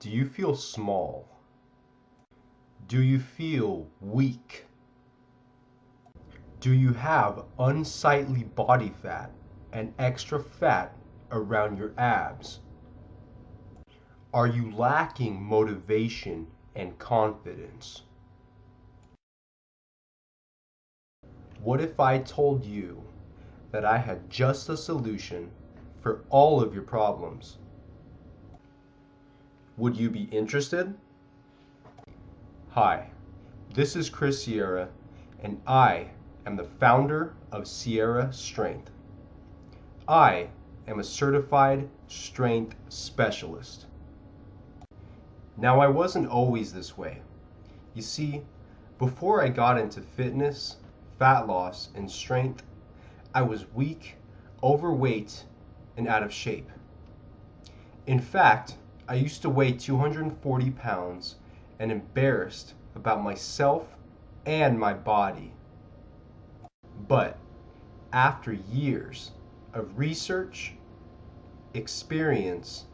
Do you feel small? Do you feel weak? Do you have unsightly body fat and extra fat around your abs? Are you lacking motivation and confidence? What if I told you that I had just a solution for all of your problems? Would you be interested? Hi, this is Chris Sierra, and I am the founder of Sierra Strength. I am a certified strength specialist. Now, I wasn't always this way. You see, before I got into fitness, fat loss, and strength, I was weak, overweight, and out of shape. In fact, I used to weigh 240 pounds and embarrassed about myself and my body. But after years of research, experience,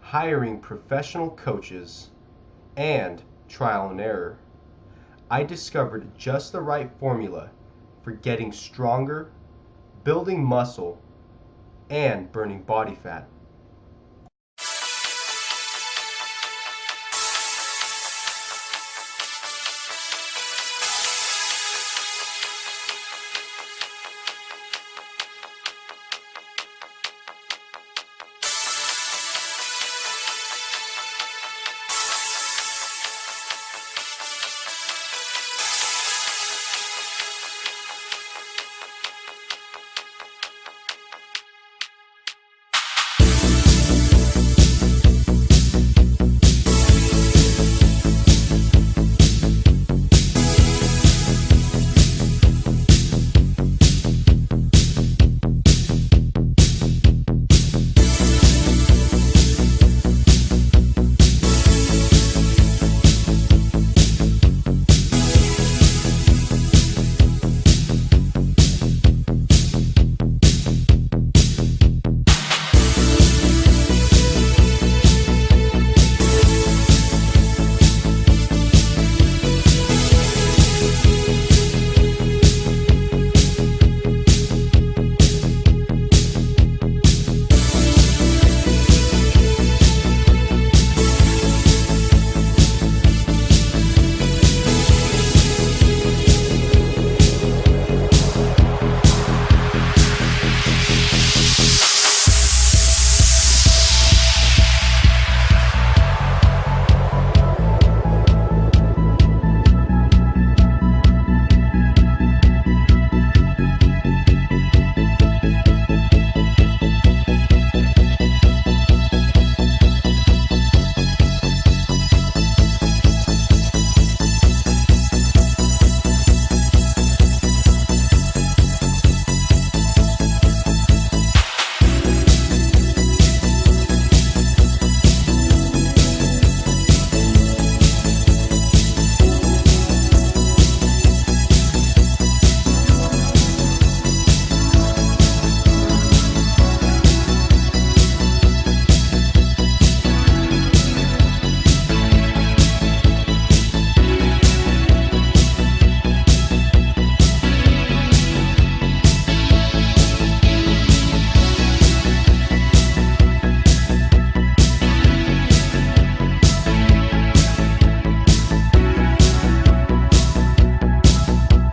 hiring professional coaches, and trial and error, I discovered just the right formula for getting stronger, building muscle, and burning body fat.